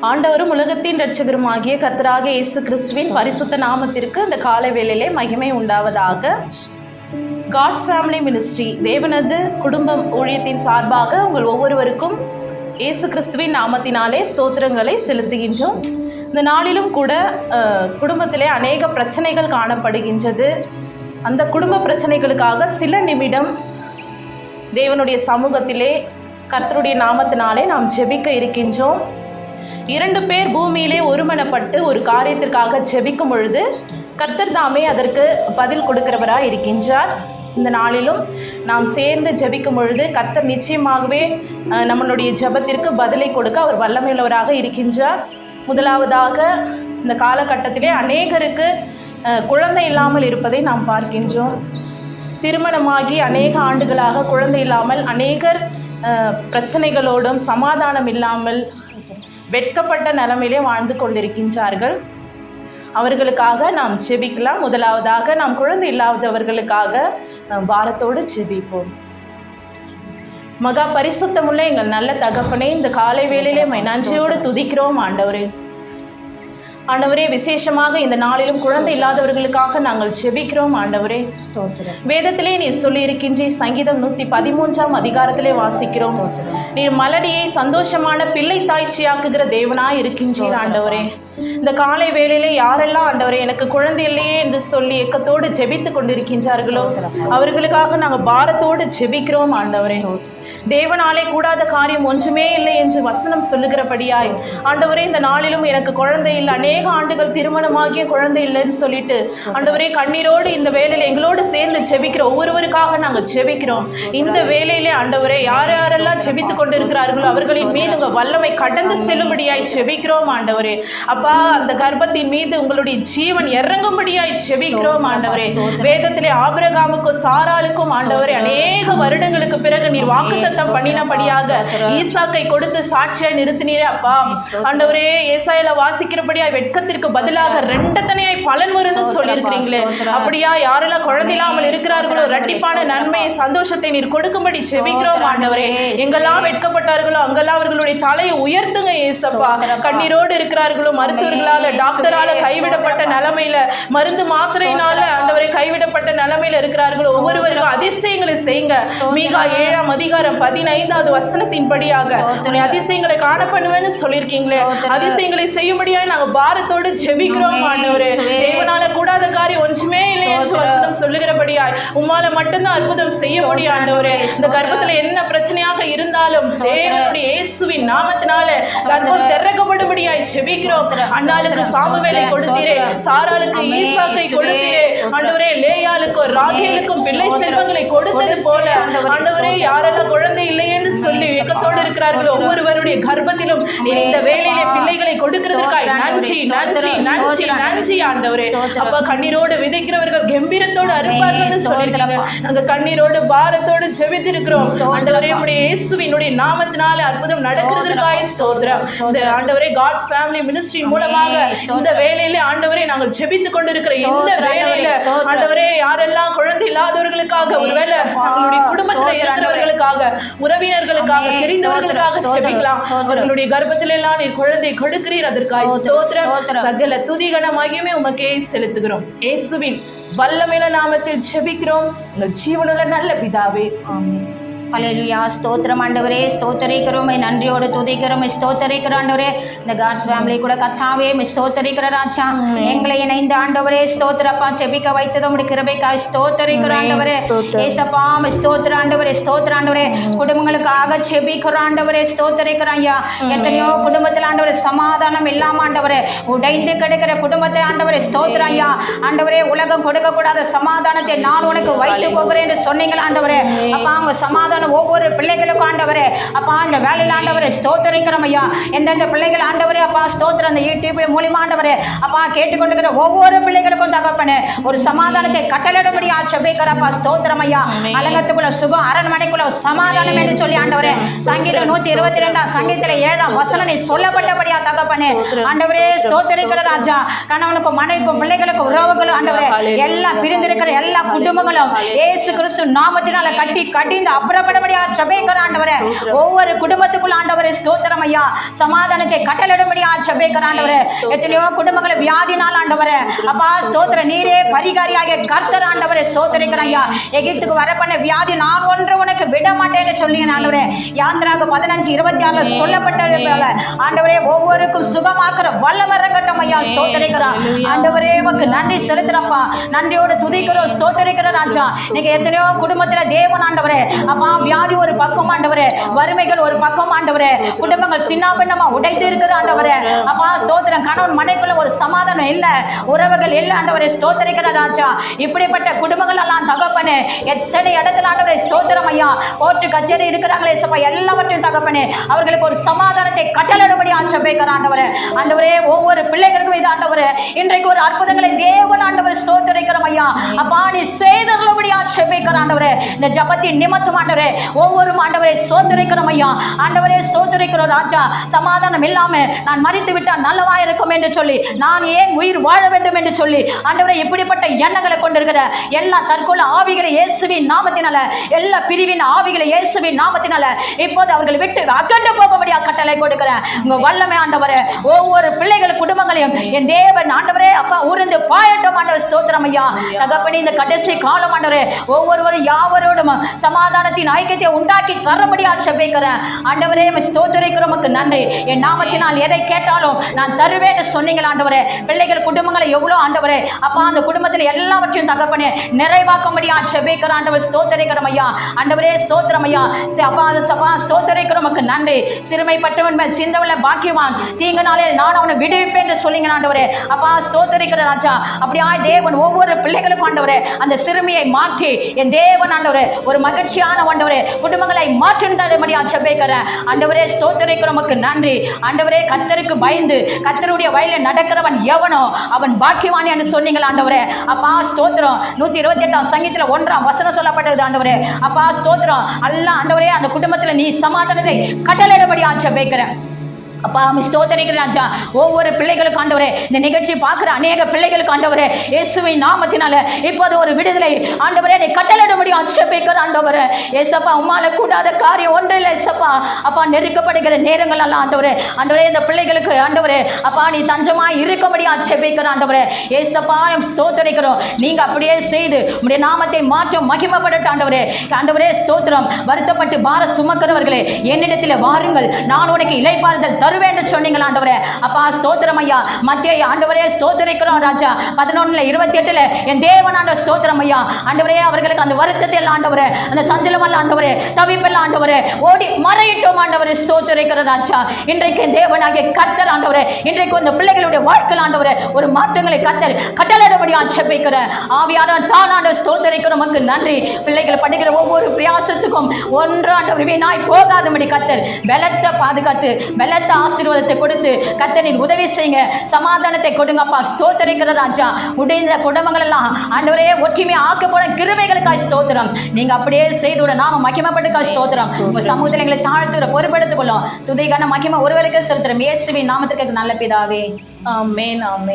ஆண்டவரும் உலகத்தின் இரட்சகருமாகிய கர்த்தராகிய இயேசு கிறிஸ்துவின் பரிசுத்த நாமத்திற்கு இந்த காலை வேளையிலே மகிமை உண்டாவதாக. காட்ஸ் ஃபேமிலி மினிஸ்ட்ரி தேவனது குடும்பம் ஊழியத்தின் சார்பாக உங்கள் ஒவ்வொருவருக்கும் இயேசு கிறிஸ்துவின் நாமத்தினாலே ஸ்தோத்திரங்களை செலுத்துகின்றோம். இந்த நாளிலும் கூட குடும்பத்திலே அநேக பிரச்சனைகள் காணப்படுகின்றது. அந்த குடும்ப பிரச்சனைகளுக்காக சில நிமிடம் தேவனுடைய சமூகத்திலே கர்த்தருடைய நாமத்தினாலே நாம் ஜெபிக்க இருக்கின்றோம். 2 பேர் பூமியிலே ஒருமனப்பட்டு ஒரு காரியத்திற்காக ஜெபிக்கும் பொழுது கர்த்தர் தாமே அதற்கு பதில் கொடுக்கிறவராய் இருக்கின்றார். இந்த நாளிலும் நாம் சேர்ந்து ஜெபிக்கும் பொழுது கர்த்தர் நிச்சயமாகவே நம்மளுடைய ஜெபத்திற்கு பதிலை கொடுக்க அவர் வல்லமையுள்ளவராக இருக்கின்றார். முதலாவதாக இந்த காலகட்டத்திலே அநேகருக்கு குழந்தை இல்லாமல் இருப்பதை நாம் பார்க்கின்றோம். திருமணமாகி அநேக ஆண்டுகளாக குழந்தை இல்லாமல் அநேகர் பிரச்சனைகளோடும் சமாதானம் இல்லாமல் வெட்கப்பட்ட நிலைமையிலே வாழ்ந்து கொண்டிருக்கின்றார்கள். அவர்களுக்காக நாம் ஜெபிக்கலாம். முதலாவதாக நாம் குழந்தை இல்லாதவர்களுக்காக நாம் பாரத்தோடு ஜெபிப்போம். மகா பரிசுத்தமுள்ள எங்கள் நல்ல தகப்பனே, இந்த காலை வேளையிலே நன்றியோடு துதிக்கிறோம் ஆண்டவரே. ஆண்டவரே, விசேஷமாக இந்த நாளிலும் குழந்தை இல்லாதவர்களுக்காக நாங்கள் ஜெபிக்கிறோம் ஆண்டவரே. வேதத்திலே நீர் சொல்லி இருக்கின்றீர், சங்கீதம் 113 அதிகாரத்திலே வாசிக்கிறோம், நீர் மலடியை சந்தோஷமான பிள்ளை தாய்ச்சியாக்குகிற தேவனாய் இருக்கின்றீர் ஆண்டவரே. இந்த காலை வேளையிலே யாரெல்லாம் ஆண்டவரே எனக்கு குழந்தை இல்லையே என்று சொல்லி ஏக்கத்தோடு ஜெபித்து கொண்டிருக்கின்றார்களோ அவர்களுக்காக நாங்கள் பாரத்தோடு ஜெபிக்கிறோம் ஆண்டவரே. தேவனாலே கூடாத காரியம் ஒன்றுமே இல்லை என்று வசனம் சொல்லுகிறபடியாய் ஆண்டவரே, இந்த நாளிலும் எனக்கு குழந்தை இல்லை, அநேக ஆண்டுகள் திருமணமாகிய குழந்தை இல்லைன்னு சொல்லிட்டு ஆண்டவரே கண்ணீரோடு இந்த வேலையில் எங்களோடு சேர்ந்து ஜெபிக்கிற ஒவ்வொருவருக்காக நாங்கள் ஜெபிக்கிறோம். இந்த வேலையிலே ஆண்டவரே யார் யாரெல்லாம் ஜெபித்து கொண்டிருக்கிறார்களோ அவர்களின் மீது உங்கள் வல்லமை கடந்து செல்லும்படியாய் ஜெபிக்கிறோம் ஆண்டவரே. அப்பா, அந்த கர்ப்பத்தின் மீது உங்களுடைய ஜீவன் இறங்கும்படியாய் ஜெபிக்கிறோம் ஆண்டவரே. வேதத்திலே ஆபிரகாமுக்கும் சாராளுக்கும் ஆண்டவரே அநேக வருடங்களுக்கு பிறகு நீர் வாக்குத்தத்தம் பண்ணினபடியாக ஈசாக்கை கொடுத்து சாட்சியாய் நிறுத்தினீரே அப்பா. ஆண்டவரே, ஏசாயால வாசிக்கிறபடியாய் வெட்கத்திற்கு பதிலாக 2 தனையாய் பலன் வரும்னு சொல்லியிருக்கிறீங்களே, அப்படியா யாரெல்லாம் குழந்தை இல்லாமல் இருக்கிறார்களோ இரட்டிப்பான நன்மை சந்தோஷத்தை நீர் கொடுக்கும்படி ஜெபிக்கிறோம் ஆண்டவரே. எங்கெல்லாம் வெட்கப்பட்டார்களோ அங்கெல்லாம் அவர்களுடைய தலையை உயர்த்துங்க ஏசப்பா. கண்ணீரோடு இருக்கிறார்களோ, மருத்துவர்களால டாக்டரால கைவிடப்பட்ட நிலைமையில, மருந்து மாத்திரையினால ஆண்டவரை கைவிடப்பட்ட நிலைமையில இருக்கிறார்களோ ஒவ்வொருவருக்கும் அதிசயங்களை செய்யுங்க. மீகா 7 அதிகாரம் 15வது வசனத்தின்படியாக உன்னை அதிசயங்களை காண பண்ணுவேன்னு சொல்லியிருக்கீங்களே, அதிசயங்களை செய்யும்படியாக நாங்கள் பாரத்தோடு ஜெபிக்கிறோம் ஆண்டவரே. தேவனால கூடாத காரியம் ஒன்றுமே இல்லை என்று வசனம் சொல்லுகிறபடியாய் உம்மால மட்டும்தான் அற்புதம் செய்ய முடியும் ஆண்டவரே. இந்த கர்ப்பத்தில் என்ன பிரச்சனையாக இருந்தாலும் தேவனுடைய இயேசுவின் நாமத்தினால கர்ப்பம் திறக்கப்படும்படியாய் ஜெபிக்கிறோம். அண்ணாளுக்கு சாமுவேலை கொடுத்தீரே, சாராளுக்கு ஈசாக்கை கொடுத்தீரே ஆண்டவரே, லேயாளுக்கும் ராகேலுக்கும் பிள்ளை செல்வங்களை கொடுத்தது போல ஆண்டவரே யாரெல்லாம் குழந்தை இல்லையென்று சொல்லி ஏக்கத்தோடு இருக்கிறார்களோ ஒவ்வொருவருடைய கர்ப்பத்திலும் நீர் இந்த வேலையிலே பிள்ளைகளை கொடுக்கிறதற்காய் நன்றி நன்றி நன்றி நன்றி ஆண்டவரே. அப்பா, கண்ணீரோடு விதைக்கிறவர்கள் கம்பீரத்தோடு அறுப்பார்கள் சொல்லியிருக்காங்க. நாங்கள் கண்ணீரோடு பாரத்தோடு ஜெபித்திருக்கிறோம் ஆண்டவரே. உடைய இயேசுவினுடைய நாமத்தினால அற்புதம் நடக்கிறதற்காய் ஸ்தோத்திரம். இந்த ஆண்டவரே காட்ஸ் ஃபேமிலி மினிஸ்ட்ரி மூலமாக இந்த வேலையிலே ஆண்டவரே நாங்கள் ஜெபித்துக் கொண்டிருக்கிற இந்த வேலையில ஆண்டவரே யாரெல்லாம் குழந்தை இல்லாதவர்களுக்காக, ஒருவேளை அவங்களுடைய குடும்பத்தில் இருக்கிறவர்களுக்காக, உறவினர்களுக்காக, தெரிந்தவர்களுக்காக ஜெபிக்கலாம். அவர்களுடைய கர்ப்பத்தில் எல்லாம் நீர் குழந்தை கொடுக்கிறீர், அதற்காக ஸ்தோத்திரம். சகல துதிகன மகிமை உமக்கே செலுத்துகிறோம். இயேசுவின் வல்லமையுள்ள நாமத்தில் ஜெபிக்கிறோம் உங்கள் ஜீவனுள்ள நல்ல பிதாவே, ஆமென். ஹல்லேலூயா. ஸ்தோத்திரம் ஆண்டவரே, ஸ்தோத்தரிக்கிறோம், நன்றியோடு துதிக்கிறோம், ஸ்தோத்தரிக்கிற ஆண்டவரே. இந்த காட்ஸ் ஃபேமிலி கூட கத்தாவே ஸ்தோத்தரிக்கிற ராஜா, எங்களை இணைந்த ஆண்டவரே ஸ்தோத்திரப்பா, செபிக்க வைத்தது உடைய கிருபைக்காய் ஸ்தோத்தரிக்கிற ஆண்டவரே. ஏசப்பா ஸ்தோத்திர ஆண்டவரே, ஸ்தோத்திர ஆண்டவரே. குடும்பங்களுக்காக செபிக்கிற ஆண்டவரே, ஸ்தோத்தரிக்கிற ஐயா. எத்தனையோ குடும்பத்தில் ஆண்டவரே சமாதானம் இல்லாம ஆண்டவரே உடைந்து கிடக்கிற குடும்பத்தை ஆண்டவரே ஸ்தோத்திர ஐயா. ஆண்டவரே, உலகம் கொடுக்கக்கூடாத சமாதானத்தை நான் உனக்கு வைத்து போகிறேன் என்று சொன்னீங்களா ஆண்டவரே. அப்பா, அவங்க சமாதானம் ஒவ்வொரு பிள்ளைகளுக்கும் ஆண்டவரே அப்பா இந்த வேலையில் ஆண்டவரே ஸ்தோத்திரிக்கிறோம் ஐயா. எந்தெந்த பிள்ளைகள் ஆண்டவரே அப்பா ஸ்தோத்திரம் அந்த யூடியூப் மூலியமா ஆண்டவரே அப்பா கேட்டுக்கொண்டிருக்கிற ஒவ்வொரு பிள்ளைகளுக்கும் தகப்பனே ஒரு சமாதானத்தை கட்டளிடும்படியா ஜெபிக்கிறப்பா ஸ்தோத்திரம் ஐயா. அலங்கத்துக்குள்ள சுகம், அரண்மனைக்குள்ள சமாதானம் என்று சொல்லி ஆண்டவரே சங்கீதம் 122 சங்கீதத்துல 7 வசனம் சொல்லப்பட்டபடியா தகப்பனே ஆண்டவரே ஸ்தோத்திரிக்கிற ராஜா. கணவனுக்கும் மனைவிக்கும் பிள்ளைகளுக்கும் உறவுகளும் ஆண்டவரே எல்லாம் பிரிந்திருக்கிற எல்லா குடும்பங்களும் இயேசு கிறிஸ்து நாமத்தினால கட்டி கடிந்து அப்புறம் விடும்படியா ஜெபிக்கிற ஆண்டவரே. ஒவ்வொரு குடும்பத்துக்குள்ள ஆண்டவரே ஸ்தோத்திரம் ஐயா, சமாதானத்தை கட்டளையிடும்படியா ஜெபிக்கிற ஆண்டவரே. எத்தனையோ குடும்பங்களை வியாதினால் ஆண்டவரே அப்பா ஸ்தோத்திர நீரே பரிகாரியாக கர்த்தர் ஆண்டவரே ஸ்தோத்திரிக்கிற ஐயா. எகிப்துக்கு வர பண்ண வியாதி நான் ஒன்று உனக்கு விட மாட்டேன்னு சொல்லி ஆண்டவரே யாத்திராக 15:26 சொல்லப்பட்டது போல ஆண்டவரே ஒவ்வொருக்கும் சுகமாக்குற வல்லமை இறங்கட்டும் ஐயா. ஸ்தோத்திரிக்கிறா ஆண்டவரே, உமக்கு நன்றி செலுத்துறப்பா, நன்றியோடு துதிக்கிறோம் ஸ்தோத்திரிக்கிற ராஜா. நீங்க எத்தனையோ குடும்பத்துல தேவன் ஆண்டவரே அப்பா வியாதி ஒரு பக்கம் ஆண்டவரே, வறுமைகள் ஒரு பக்கம் ஆண்டவரே, குடும்பங்கள் சின்ன பின்னமா உடைத்து இருக்கிற ஆண்டவரே அப்பா ஸ்தோத்திரம். கணவன் மனைக்குள்ள ஒரு சமாதானம் இல்ல, உறவுகள் இல்ல ஆண்டவரே ஸ்தோத்திரிக்கிற ராஜா. இப்படிப்பட்ட குடும்பங்கள் எல்லாம் தகப்பனே எத்தனை இடத்துல ஆண்டவரே ஸ்தோத்திரம் ஐயா. கோர்ட்டு கச்சேரி இருக்கிறாங்களே சப்பா, எல்லாவற்றையும் தகப்பனே அவர்களுக்கு ஒரு சமாதானத்தை கட்டளையிடும்படி ஆச்சரிக்கிற ஆண்டவரே. ஆண்டவரே ஒவ்வொரு பிள்ளைகளுக்கும் இது ஆண்டவரே இன்றைக்கு ஒரு அற்புதங்களை தேவன் ஆண்டவர் ஸ்தோத்திரிக்கிறோம் ஐயா. அப்பா நீ செய்தருளபடி ஆச்சரிக்கிற ஆண்டவரே. இந்த ஜபத்தின் நிமித்தம் ஆண்டவரே ஒவ்வொரு ஆண்டவரை ஸ்தோத்திரிக்கிறோம் ஐயா. ஆண்டவரே ஸ்தோத்திரிக்கிறோம் ராஜா. சமாதானம் இல்லாம நான் மரித்து விட்டால் நல்லவா இருக்கும் என்று சொல்லி, நான் ஏன் உயிர் வாழ வேண்டும் என்று சொல்லி ஆண்டவரே இப்படிப்பட்ட எண்ணங்களை கொண்டிருக்கிற எல்லா தற்கொலை ஆவிகளை இயேசுவின் நாமத்தினால, எல்லா பிரிவின் ஆவிகளை இயேசுவின் நாமத்தினால இப்போது அவர்கள் விட்டு அகன்று போகும்படியா கட்டளை கொடுக்கிறேன். உங்க வல்லமை ஆண்டவரே ஒவ்வொரு பிள்ளைகள் குடும்பங்களையும் என் தேவன் ஆண்டவரே அப்பா உருந்து பாயட்டும் ஆண்டவர் ஸ்தோத்திரம் ஐயா. தகப்பனே இந்த கடைசி காலம் ஆண்டவரே ஒவ்வொருவரும் யாவரோடும் சமாதானத்தின் ஐக்கியத்தை உண்டாக்கி தரபடியா ஜெபிக்கிறேன் ஆண்டவரே. ஸ்தோத்திரிக்கிறோம், உமக்கு நன்றி. என் நாமத்தினால் எதை கேட்டாலும் நான் தருவேன்னு சொன்னீங்க ஆண்டவரே. பிள்ளைகள் குடும்பங்களை எவ்வளோ ஆண்டவரே அப்பா அந்த குடும்பத்தில் எல்லாவற்றையும் தகப்பனே நிறைவாக்கும்படியா ஜெபிக்கிற ஆண்டவர் ஸ்தோத்திரிக்கிறோம் ஐயா. ஆண்டவரே ஸ்தோத்திரம் ஐயா. அப்பா அது சபா ஸ்தோத்திரிக்கிறோம், உமக்கு நன்றி. சிறுமைப்பட்டவன் மேல் சிந்தவள பாக்கியவான், தீங்கு நாளே நான் அவனை விடுவிப்பேன் என்று சொல்லிங்க ஆண்டவரே அப்பா ஸ்தோத்திரிக்கிற ராஜா. அப்படியா தேவன் ஒவ்வொரு பிள்ளைகளுக்கும் ஆண்டவரே அந்த சிறுமியை மாற்றி என் தேவன் ஆண்டவரே ஒரு மகிழ்ச்சியான ஆண்டவரே குடும்பங்களை மாற்றும்படியா ஜெபிக்கிறேன் ஆண்டவரே. ஸ்தோத்திரிக்கிறோம், உமக்கு நன்றி ஆண்டவரே. கர்த்தருக்கு பயந்து கர்த்தருடைய வழியில் நடக்கிறவன் எவனோ அவன் பாக்கியவான் என்று சொன்னீங்க ஆண்டவரே அப்பா ஸ்தோத்திரம். 128 சங்கீதத்தில் 1ஆம் வசனம் சொல்லப்பட்டது ஆண்டவரே அப்பா ஸ்தோத்திரம். அல்ல ஆண்டவரே அந்த குடும்பத்தில் நீ சமாதானத்தை கட்டளையிடும்படியா ஜெபிக்கிறேன் அப்பா ஸ்தோத்திரிக்கிற ராஜா. ஒவ்வொரு பிள்ளைகளுக்கு ஆண்டவரே இந்த நிகழ்ச்சி பார்க்குற அநேக பிள்ளைகளுக்கு ஆண்டவரே இயேசுவின் நாமத்தினால இப்போது ஒரு விடுதலை ஆண்டவரே நீ கட்டளையிடும்படி ஆட்சேபிக்கிற ஆண்டவரே. ஏசப்பா உம்மால கூடாத காரியம் ஒன்றும் இல்லை ஏசப்பா. அப்பா நெருக்கப்படுகிற நேரங்கள் எல்லாம் ஆண்டவரே ஆண்டவரே இந்த பிள்ளைகளுக்கு ஆண்டவரே அப்பா நீ தஞ்சமாய் இருக்கும்படி ஆட்சேபிக்கிற ஆண்டவரே ஏசப்பா ஸ்தோத்திரிக்கிறோம். நீங்க அப்படியே செய்து உடைய நாமத்தை மாற்றம் மகிமைப்படட்டும் ஆண்டவரே. ஆண்டவரே ஸ்தோத்திரம். வருத்தப்பட்டு பார சுமக்கிறவர்களே என்னிடத்தில் வாருங்கள், நான் உனக்கு இளைப்பாறுதல் தருவேன் என்று சொன்னீங்க ஆண்டவரே அப்பா ஸ்தோத்திரம் ஐயா. மத்திய ஆண்டவரே ஸ்தோத்திரிக்கிறோம் ராஜா. 11:28 என் தேவன் ஆண்டவர் ஸ்தோத்திரம் ஐயா. ஆண்டவரே அவர்களுக்கு அந்த வருத்தத்தில் ஆண்டவரே அந்த சஞ்சலமல்ல ஆண்டவரே தவிப்பில் ஆண்டவரே ஓடி மறையிட்டோம் ஆண்டவரே ஸ்தோத்திரிக்கிற ராஜா. இன்றைக்கு தேவனாகிய கர்த்தர் ஆண்டவரே இன்றைக்கு இந்த பிள்ளைகளுடைய வாழ்க்கையில் ஆண்டவரே ஒரு மாற்றங்களை கர்த்தர் கட்டளையிடும்படி ஆட்சேபிக்கிற ஆவியானவர் தான் ஆண்டவர் ஸ்தோத்திரிக்கிற உமக்கு நன்றி. பிள்ளைகள் படிக்கிற ஒவ்வொரு பிரயாசத்துக்கும் ஒன்று ஆண்டவர் வீணாய் போகாதபடி கர்த்தர் பலத்தை பாதுகாத்து பலத்தை ஆசீர்வாதத்தை கொடுத்து கர்த்தரின் உதவி செய்யுங்க, சமாதானத்தை கொடுங்கப்பா ஸ்தோத்திரிக்கிற ராஜா. உடைந்த குடும்பங்கள் எல்லாம் ஆண்டவரே ஒற்றுமை ஆக்கப்பட கிருபைகளுக்காய் ஸ்தோத்திரம். நீங்க அப்படியே செய்து நாம மகிமைப்பட்டுக்காய் ஸ்தோத்திரம். உங்க சமூகத்தில் எங்களை தாழ்த்துகிற பொறுப்பெடுத்துக் கொள்ளும் துதிக்கான மகிமை ஒருவருக்கு செலுத்துறோம் இயேசுவின் நாமத்திற்கு நல்ல பிதாவே. ஆமென் ஆமென்.